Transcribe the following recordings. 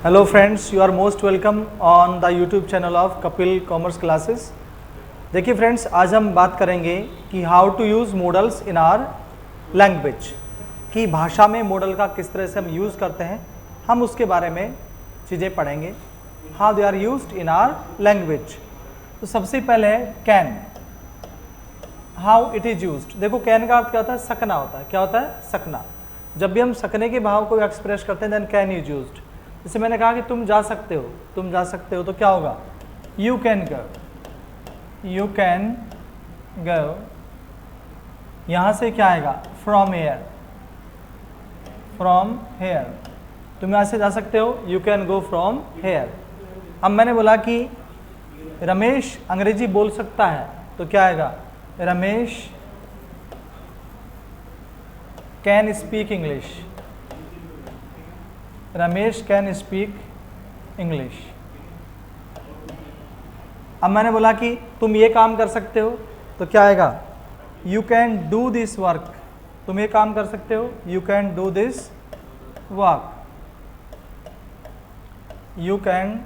Hello friends, you are most welcome on the YouTube channel of Kapil commerce classes. देखिए friends, आज हम बात करेंगे कि how to use modals in our language, कि भाषा में मॉडल का किस तरह से हम यूज़ करते हैं, हम उसके बारे में चीज़ें पढ़ेंगे। How they are used in our language. तो सबसे पहले है can, how it is used. देखो कैन का अर्थ क्या होता है? सकना होता है। क्या होता है? सकना। जब भी हम सकने के भाव को एक्सप्रेस करते हैं देन कैन इज यूज्ड। जैसे मैंने कहा कि तुम जा सकते हो, तुम जा सकते हो, तो क्या होगा? You can go, you can go. यहाँ से क्या आएगा? From here, from here. तुम यहाँ से जा सकते हो, you can go from here. अब मैंने बोला कि रमेश अंग्रेजी बोल सकता है, तो क्या आएगा? Ramesh can speak English, Ramesh can speak English. अब मैंने बोला कि तुम ये काम कर सकते हो, तो क्या आएगा? You can do this work. तुम ये काम कर सकते हो, you can do this work, you can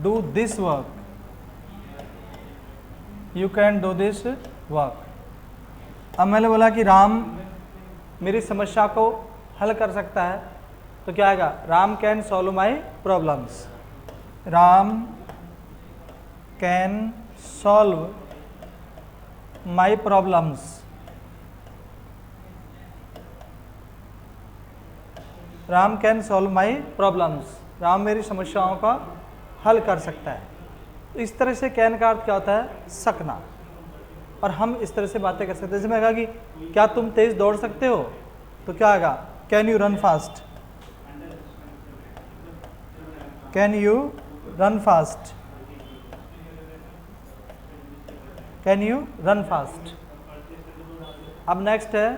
do this work, you can do this work. अब मैंने बोला कि राम मेरी समस्या को हल कर सकता है, तो क्या आएगा? Ram can solve my problems, Ram can solve my problems. Ram can solve my problems, Ram मेरी समस्याओं का हल कर सकता है। तो इस तरह से कैन का अर्थ क्या होता है? सकना। और हम इस तरह से बातें कर सकते हैं। जैसे मैं कहा कि क्या तुम तेज दौड़ सकते हो, तो क्या आएगा? Can you run fast, can you run fast, can you run fast. अब नेक्स्ट है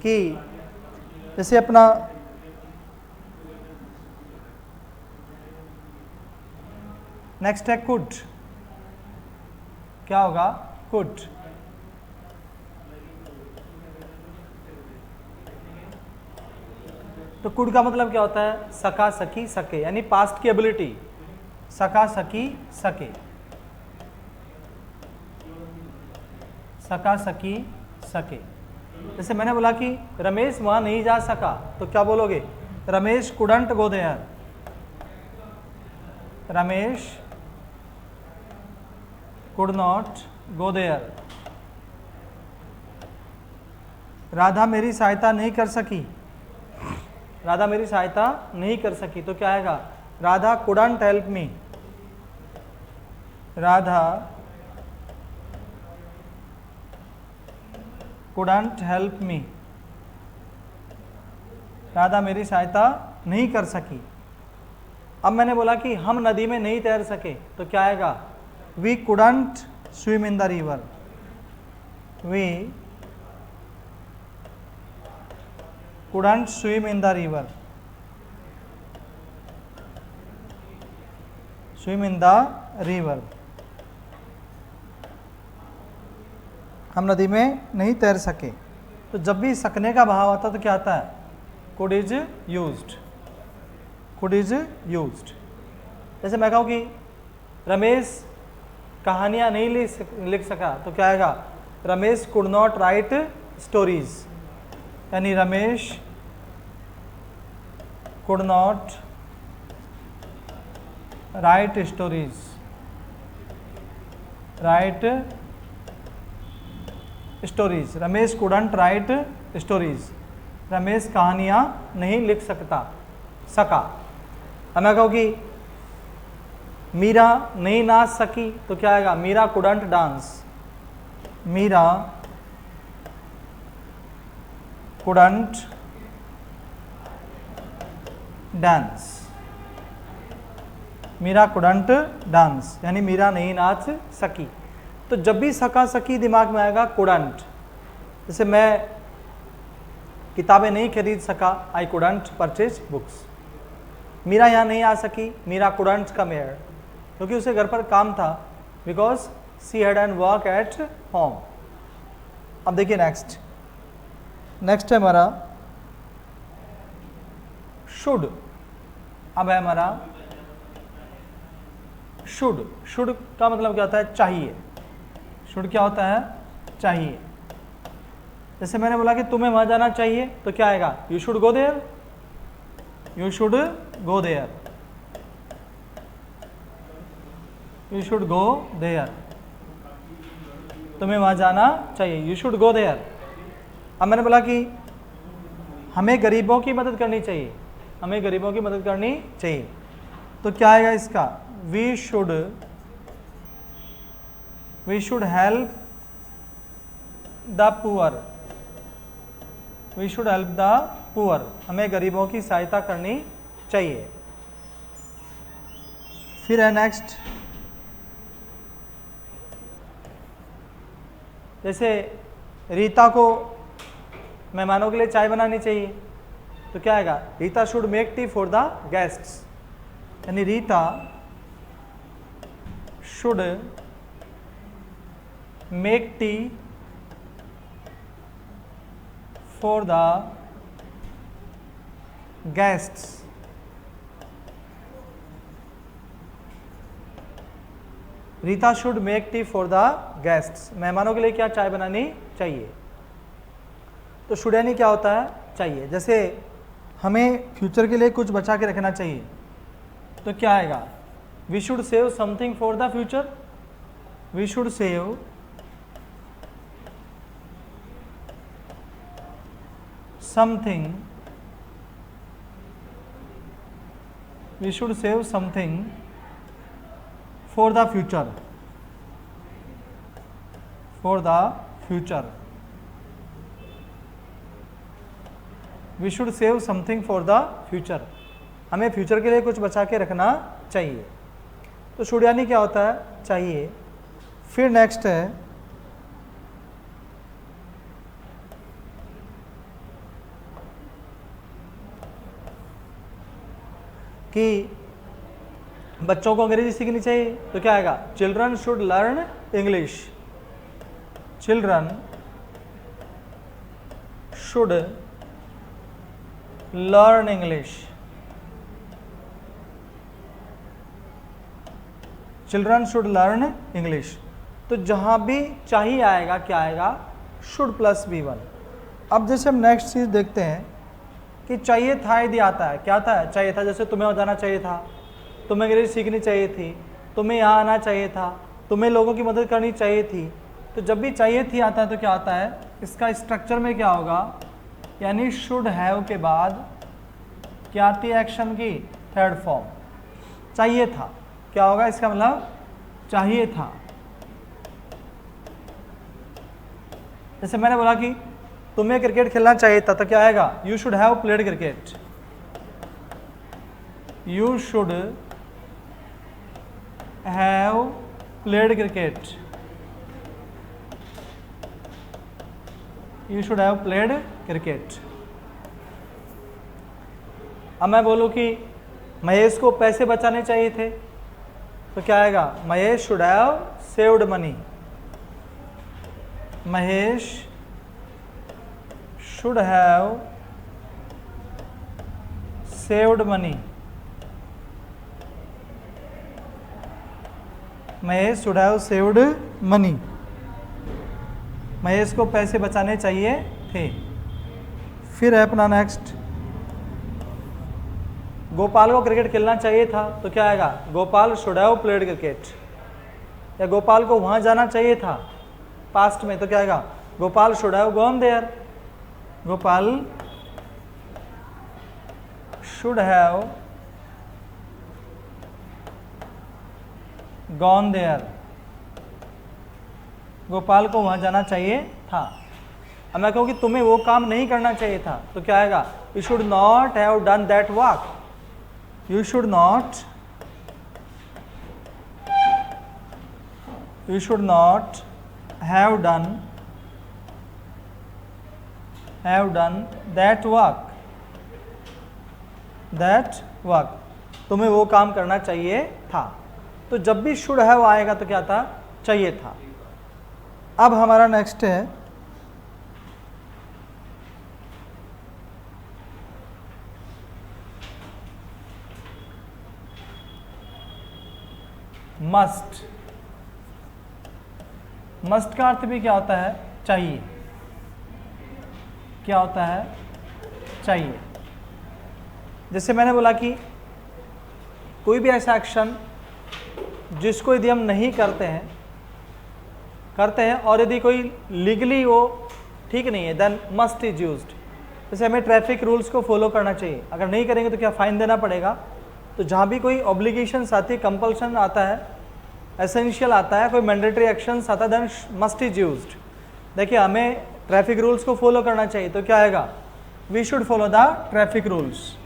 कि जैसे अपना नेक्स्ट है कुड। क्या होगा? कुड। तो कुड का मतलब क्या होता है? सका, सकी, सके, यानी पास्ट की एबिलिटी। सका, सकी, सके, सका, सकी, सके। जैसे मैंने बोला कि रमेश वहां नहीं जा सका, तो क्या बोलोगे? Ramesh couldn't go there, Ramesh could not go there. Radha मेरी सहायता नहीं कर सकी, राधा मेरी सहायता नहीं कर सकी, तो क्या आएगा? Radha couldn't help me, Radha couldn't help me, Radha मेरी सहायता नहीं कर सकी। अब मैंने बोला कि हम नदी में नहीं तैर सके, तो क्या आएगा? We couldn't swim in the river, we couldn't swim in the river, swim in the river. हम नदी में नहीं तैर सके। तो जब भी सकने का भाव आता है तो क्या आता है? Could is used, could is used. जैसे मैं कहूँ कि रमेश कहानियाँ नहीं लिख सका, तो क्या आएगा? Ramesh could not write stories, यानी Ramesh could not write stories, write stories. Ramesh couldn't write stories, Ramesh कहानियाँ नहीं लिख सका। अब मैं कहूँ कि मीरा नहीं नाच सकी, तो क्या आएगा? Meera couldn't dance, Meera couldn't dance, Meera couldn't dance, यानी मीरा नहीं नाच सकी। तो जब भी सका, सकी दिमाग में आएगा कुडंट। जैसे मैं किताबें नहीं खरीद सका, I couldn't purchase books. Meera यहाँ नहीं आ सकी, मीरा कुडंट कम हियर, क्योंकि उसे घर पर काम था, because she had an work at home. अब देखिए नेक्स्ट है हमारा शुड। अब है हमारा शुड। शुड का मतलब क्या होता है? चाहिए। शुड क्या होता है? चाहिए। जैसे मैंने बोला कि तुम्हें वहां जाना चाहिए, तो क्या आएगा? You should go there. You should go there. You should go there. तुम्हें वहां जाना चाहिए, यू शुड गो देयर। अब मैंने बोला कि हमें गरीबों की मदद करनी चाहिए, हमें गरीबों की मदद करनी चाहिए, तो क्या आएगा इसका? We should help the poor. We should help the poor. हमें गरीबों की सहायता करनी चाहिए। फिर है नेक्स्ट, जैसे रीता को मेहमानों के लिए चाय बनानी चाहिए, तो क्या आएगा? Rita should make tea for the guests. यानी Rita should make tea for the guests. Rita should make tea for the guests. मेहमानों के लिए क्या चाय बनानी चाहिए। तो शुड यानी क्या होता है? चाहिए। जैसे हमें फ्यूचर के लिए कुछ बचा के रखना चाहिए, तो क्या आएगा? We should save something for the future. We should save something, we should save something for the future. For the future we should save something for the future. हमें फ्यूचर के लिए कुछ बचा के रखना चाहिए। तो शुड यानी क्या होता है? चाहिए। फिर नेक्स्ट है कि बच्चों को अंग्रेजी सीखनी चाहिए, तो क्या आएगा? Children should learn English. Children should learn English. Children should learn English. तो जहां भी चाहिए आएगा, क्या आएगा? Should plus V1। अब जैसे हम नेक्स्ट चीज देखते हैं कि चाहिए था यदि आता है, क्या आता है? चाहिए था। जैसे तुम्हें जाना चाहिए था, तुम्हें अंग्रेजी सीखनी चाहिए थी, तुम्हें यहाँ आना चाहिए था, तुम्हें लोगों की मदद करनी चाहिए थी। तो जब भी चाहिए थी आता है, तो क्या आता है? इसका स्ट्रक्चर में क्या होगा? यानी शुड हैव के बाद क्या आती है? एक्शन की थर्ड फॉर्म। चाहिए था, क्या होगा इसका मतलब? चाहिए था। जैसे मैंने बोला कि तुम्हें क्रिकेट खेलना चाहिए था, तो क्या आएगा? You should have played cricket. You should have played cricket. You should have played cricket. अब मैं बोलूं कि महेश को पैसे बचाने चाहिए थे, तो क्या आएगा? Mahesh should have saved money. Mahesh should have saved money. Mahesh should have saved money. Mahesh को पैसे बचाने चाहिए थे। फिर है अपना नेक्स्ट, गोपाल को क्रिकेट खेलना चाहिए था, तो क्या आएगा? Gopal should have played cricket. या गोपाल को वहां जाना चाहिए था पास्ट में, तो क्या आएगा? Gopal should have gone there. Gopal should have gone there. Gopal को वहां जाना चाहिए था। अब मैं कहूँ कि तुम्हें वो काम नहीं करना चाहिए था, तो क्या आएगा? You should not have done that work. You should not have done that work. तुम्हें वो काम करना चाहिए था। तो जब भी शुड हैव आएगा, तो क्या था? चाहिए था। अब हमारा नेक्स्ट है मस्ट। मस्ट का अर्थ भी क्या होता है? चाहिए। क्या होता है? चाहिए। जैसे मैंने बोला कि कोई भी ऐसा एक्शन जिसको यदि हम नहीं करते हैं और यदि कोई लीगली वो ठीक नहीं है, देन मस्ट इज यूज्ड। जैसे हमें ट्रैफिक रूल्स को फॉलो करना चाहिए, अगर नहीं करेंगे तो क्या फाइन देना पड़ेगा। तो जहाँ भी कोई ऑब्लिगेशंस आती है, कंपल्शन आता है, एसेंशियल आता है, कोई मैंडेटरी एक्शंस आता है, देन मस्ट इज यूज्ड। देखिए हमें ट्रैफिक रूल्स को फॉलो करना चाहिए, तो क्या आएगा? We should follow the traffic rules,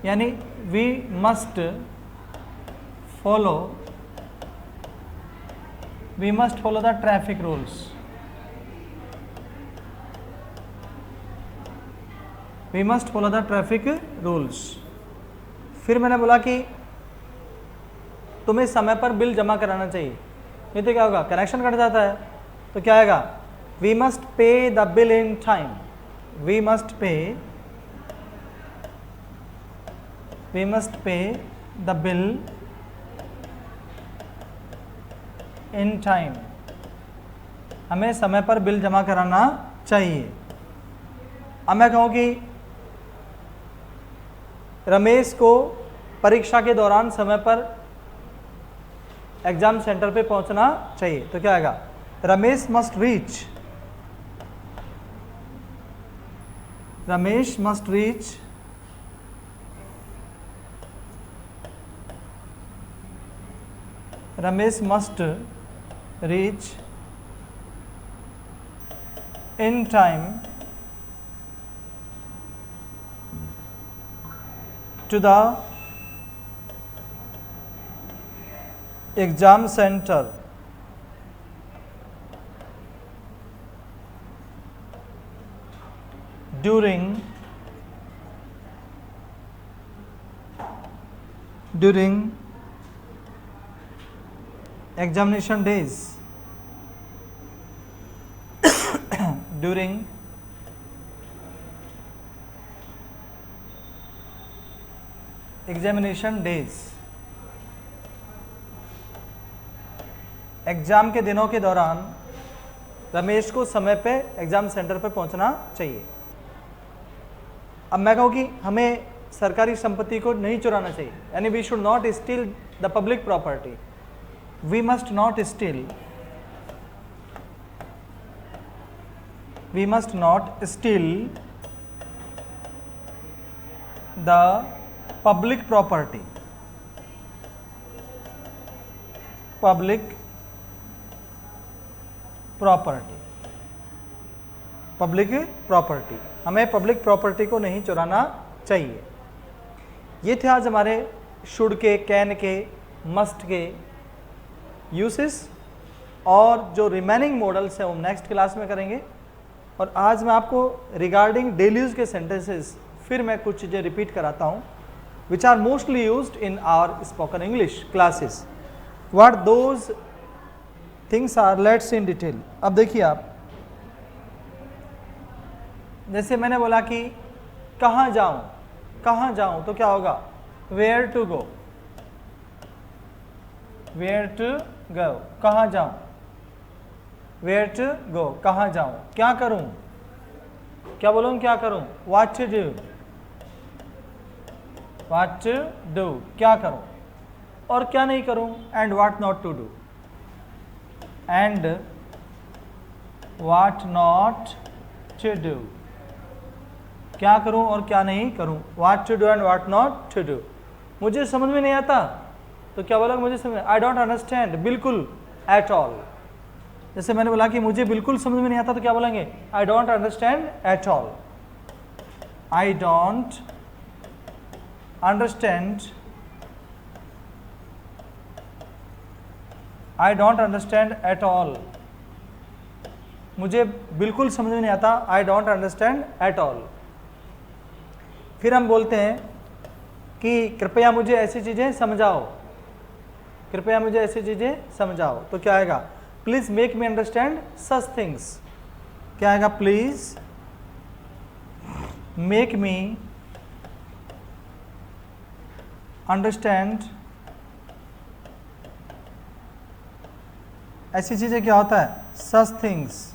यानी we must follow the traffic rules. We must follow the traffic rules. फिर मैंने बोला कि तुम्हें समय पर बिल जमा कराना चाहिए, नहीं तो क्या होगा? कनेक्शन कट जाता है। तो क्या आएगा? We must pay the bill in time. We must pay the bill in time. हमें समय पर बिल जमा कराना चाहिए। अब मैं कहूँ कि रमेश को परीक्षा के दौरान समय पर एग्जाम सेंटर पे पहुंचना चाहिए, तो क्या आएगा? Ramesh must reach in time to the exam center during examination days. During examination days, exam के दिनों के दौरान रमेश को समय पे एग्जाम सेंटर पर पहुंचना चाहिए। अब मैं कहूँ कि हमें सरकारी संपत्ति को नहीं चुराना चाहिए, यानी we should not steal the public property. We must not steal the public property. हमें पब्लिक प्रॉपर्टी को नहीं चुराना चाहिए। ये थे आज हमारे शुड के, कैन के, मस्ट के यूसेस, और जो रिमेनिंग मॉडल्स हैं वो नेक्स्ट क्लास में करेंगे। और आज मैं आपको रिगार्डिंग डेली यूज के सेंटेंसेस फिर मैं कुछ चीज़ें रिपीट कराता हूँ, which are mostly used in our spoken English classes. What those things are, let's see in detail. अब देखिए आप, जैसे मैंने बोला कि कहाँ जाऊँ, तो क्या होगा? Where to go, कहाँ जाऊँ, Where to go, कहाँ जाऊँ। क्या करूँ, क्या बोलूँ, क्या करूँ, What to do, क्या करूं और क्या नहीं करूं, and what not to do, क्या करूं और क्या नहीं करूं, what to do and what not to do। मुझे समझ में नहीं आता तो क्या बोला? मुझे समझ, I don't understand, बिल्कुल, at all। जैसे मैंने बोला कि मुझे बिल्कुल समझ में नहीं आता तो क्या बोलेंगे? I don't understand at all। I don't understand at all। मुझे बिल्कुल समझ में नहीं आता, I don't understand at all। फिर हम बोलते हैं कि कृपया मुझे ऐसी चीज़ें समझाओ, तो क्या आएगा? Please make me understand such things. क्या आएगा? प्लीज़ मेक मी अंडरस्टैंड ऐसी चीजें क्या होता है, such things.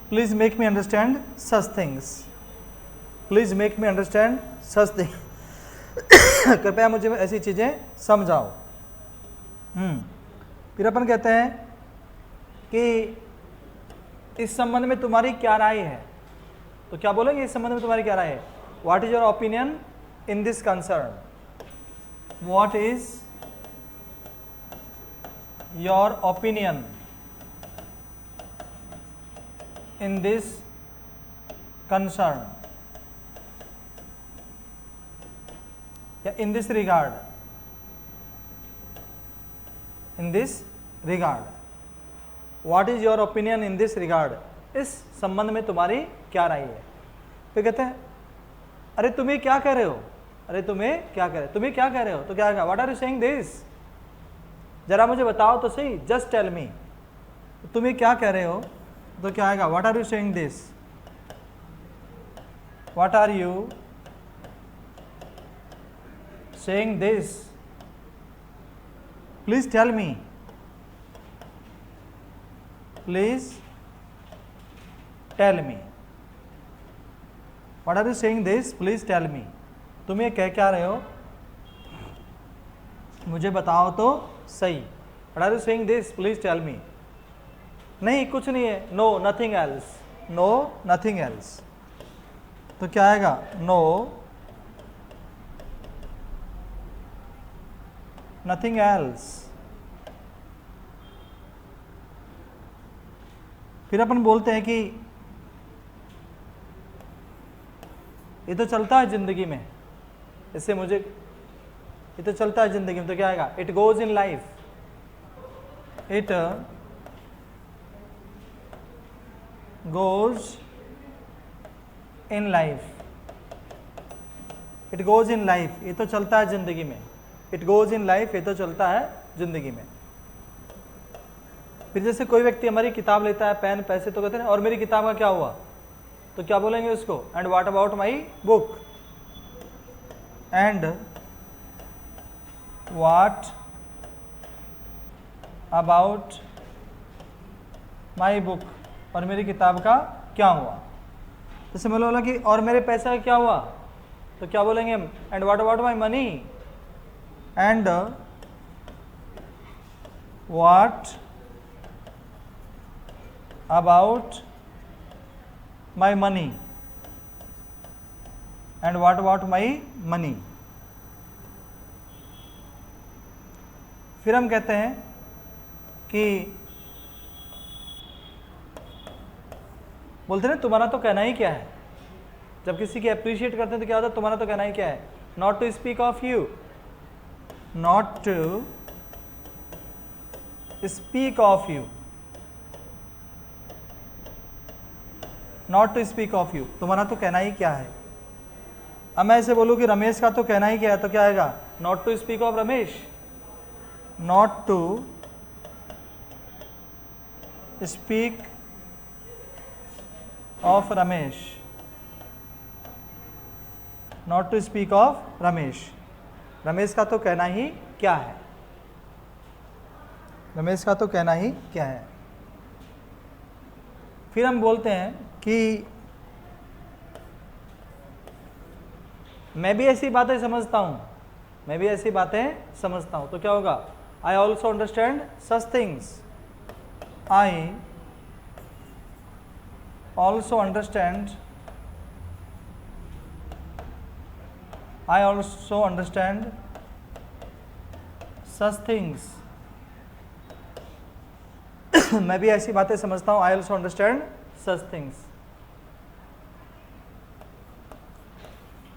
Please make me understand such things, please make me understand such things. कृपया मुझे ऐसी चीजें समझाओ। फिर अपन कहते हैं कि इस संबंध में तुम्हारी क्या राय है, तो क्या बोलेंगे इस संबंध में तुम्हारी क्या राय है? What is your opinion in this concern, what is your opinion in this concern या in this regard, in this regard, what is your opinion in this regard, इस संबंध में तुम्हारी क्या राय है। फिर कहते हैं अरे तुम्हें क्या कह रहे हो, अरे तुम्हें क्या कह रहे हो, तुम्हें क्या कह रहे हो, तो क्या आएगा, what are you saying this, जरा मुझे बताओ तो सही, जस्ट टेल मी, तुम्हें क्या कह रहे हो, तो क्या आएगा, what are you saying this, what are you saying this, please tell me, please tell me, what are you saying this, please tell me, तुम ये कह क्या रहे हो, मुझे बताओ तो सही, what are you saying this, please tell me, नहीं कुछ नहीं है, no nothing else, no nothing else, तो क्या आएगा, नो नथिंग एल्स। फिर अपन बोलते हैं कि ये तो चलता है जिंदगी में, इससे मुझे, ये तो चलता है जिंदगी में, तो क्या आएगा, it goes in life, it goes in life, it goes in life, ये तो चलता है जिंदगी में, इट गोज इन लाइफ, ये तो चलता है जिंदगी में। फिर जैसे कोई व्यक्ति हमारी किताब लेता है, पेन पैसे, तो कहते हैं और मेरी किताब का क्या हुआ, तो क्या बोलेंगे उसको, and what about my book, and what about my book, और मेरी किताब का क्या हुआ। जैसे मैं बोला कि और मेरे पैसे का क्या हुआ, तो क्या बोलेंगे, and what about my money, and what about my money, and what about my money. फिर हम कहते हैं कि बोलते हैं तुम्हारा तो कहना ही क्या है, जब किसी की अप्रिशिएट करते हैं तो क्या होता है, तुम्हारा तो कहना ही क्या है, not to speak of you, not to speak of you, not to speak of you, तुम्हारा तो कहना ही क्या है। अब मैं ऐसे बोलूँ कि रमेश का तो कहना ही क्या है, तो क्या आएगा, not to speak of Ramesh, not to speak of Ramesh, not to speak of Ramesh, Ramesh का तो कहना ही क्या है, रमेश का तो कहना ही क्या है। फिर हम बोलते हैं कि मैं भी ऐसी बातें समझता हूँ, मैं भी ऐसी बातें समझता हूँ, तो क्या होगा, I also understand such things, I also understand, I also understand such things, मैं भी ऐसी बातें समझता हूँ, I also understand such things.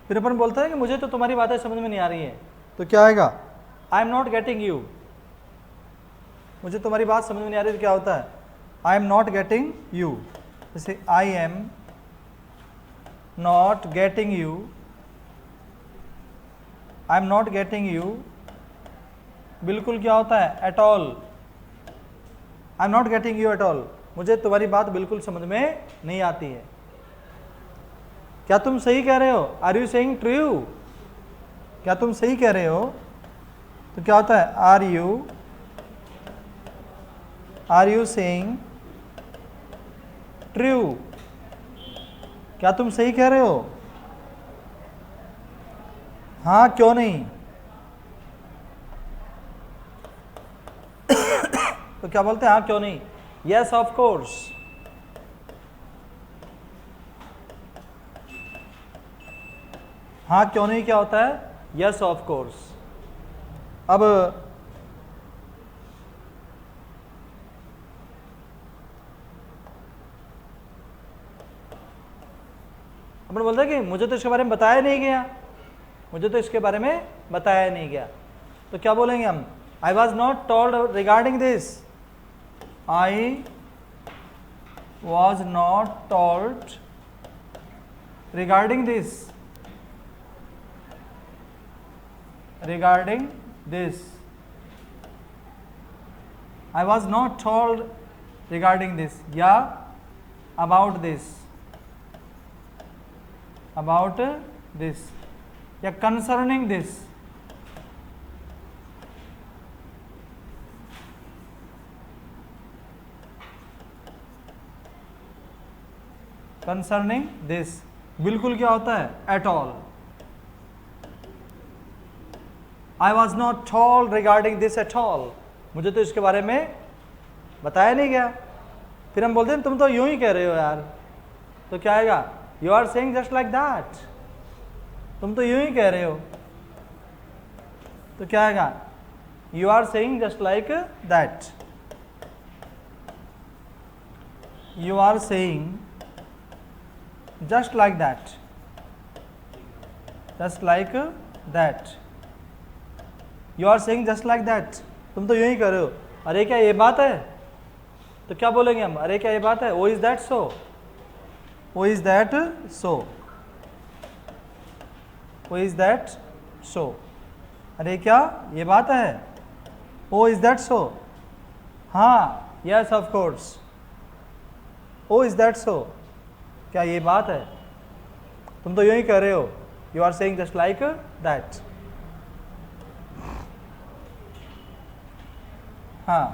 फिर अपन बोलते हैं कि मुझे तो तुम्हारी बातें समझ में नहीं आ रही है, तो क्या आएगा, आई एम नॉट गेटिंग यू, मुझे तुम्हारी बात समझ में नहीं आ रही, तो क्या होता है, I am not getting you. जैसे I am not getting you, I am not getting you, बिल्कुल क्या होता है, at all, I am not getting you at all, मुझे तुम्हारी बात बिल्कुल समझ में नहीं आती है। क्या तुम सही कह रहे हो, आर यू सेइंग ट्रू, क्या तुम सही कह रहे हो, तो क्या होता है, आर यू सेइंग ट्रू, क्या तुम सही कह रहे हो? हाँ क्यों नहीं। तो क्या बोलते हैं, हाँ क्यों नहीं, यस ऑफ कोर्स। हाँ क्यों नहीं क्या होता है, यस ऑफ कोर्स। अब अपन बोलते हैं कि मुझे तो इसके बारे में बताया नहीं गया, मुझे तो इसके बारे में बताया नहीं गया। तो क्या बोलेंगे हम, I was not told regarding this, I was not told regarding this, regarding this, I was not told regarding this, या about this, या concerning this, concerning this, बिल्कुल क्या होता है, at all। I was not told regarding this at all, मुझे तो इसके बारे में बताया नहीं गया। फिर हम बोलते हैं तुम तो यूं ही कह रहे हो यार, तो क्या आएगा, you are saying just like that, तुम तो यूं ही कह रहे हो। तो क्या आएगा, you are saying just like that, you are saying just like that, just like that, you are saying just like that, तुम तो यूं ही कर रहे हो। अरे क्या ये बात है, तो क्या बोलेंगे हम, अरे क्या ये बात है, oh is that so, oh is that so, oh is that so, अरे क्या ये बात है, ओ इज दैट सो, हाँ yes of course, oh is that so, क्या ये बात है, तुम तो यूं ही कर रहे हो, you are saying just like that. हाँ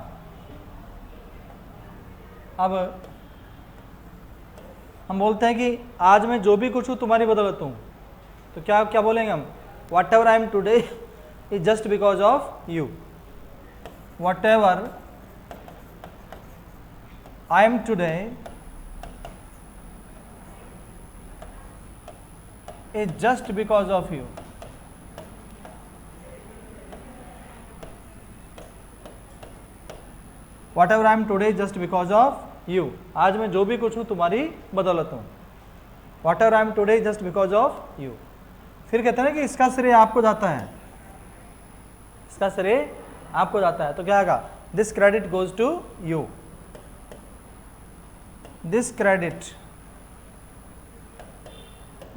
अब हम बोलते हैं कि आज मैं जो भी कुछ हूँ तुम्हारी बदौलत हूँ, तो क्या क्या बोलेंगे हम, what ever I am today is just because of you, what ever I am today is just because of you. What ever I am today just because of you, आज मैं जो भी कुछ हूँ तुम्हारी बदौलत हूँ, what ever I am today just because of you. फिर कहते हैं ना कि इसका श्रेय आपको जाता है, इसका श्रेय आपको जाता है, तो क्या आएगा, this credit goes to you, this credit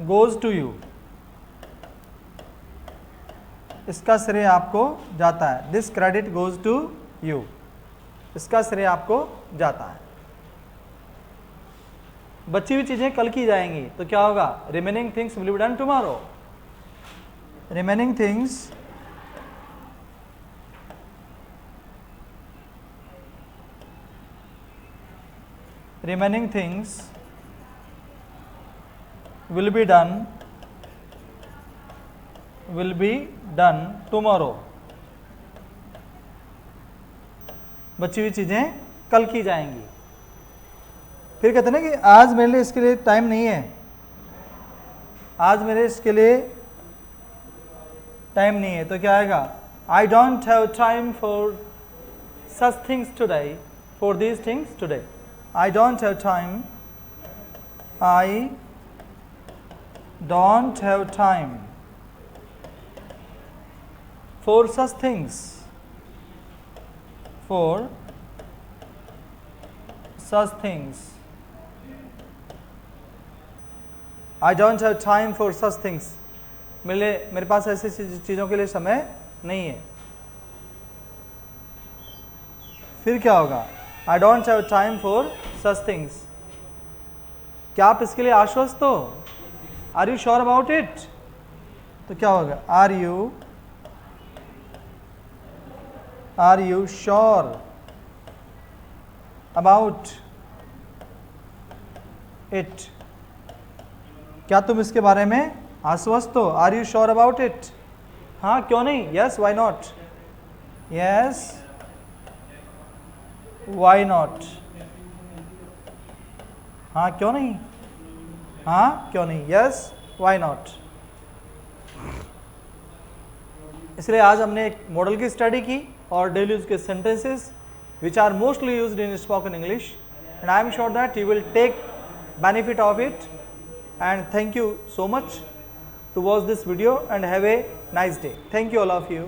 goes to you, इसका श्रेय आपको जाता है, this credit goes to you, इसका श्रेय आपको जाता है। बची हुई चीजें कल की जाएंगी, तो क्या होगा, remaining things will be done tomorrow, remaining things remaining things will be done tomorrow, बची हुई चीजें कल की जाएंगी। फिर कहते हैं ना कि आज मेरे लिए इसके लिए टाइम नहीं है, आज मेरे इसके लिए टाइम नहीं है, तो क्या आएगा, I don't have time for such things today, for these things today, I don't have time, I don't have time for such things, for such things, I don't have time for such things, मेरे पास ऐसी चीज़ों के लिए समय नहीं है। फिर क्या होगा, I don't have time for such things, क्या आप इसके लिए आश्वस्त हो, are you sure about it, तो क्या होगा, are you are you sure about it? क्या तुम इसके बारे में आश्वस्त हो? Are you sure about it? हाँ क्यों नहीं? Yes why not? Yes why not? हाँ क्यों नहीं? हाँ क्यों नहीं? Yes why not? इसलिए आज हमने एक मॉडल की स्टडी की और डेली यूज के sentences which are mostly used in spoken English, and I am sure that you will take benefit of it, and thank you so much to watch this video and have a nice day. Thank you all of you.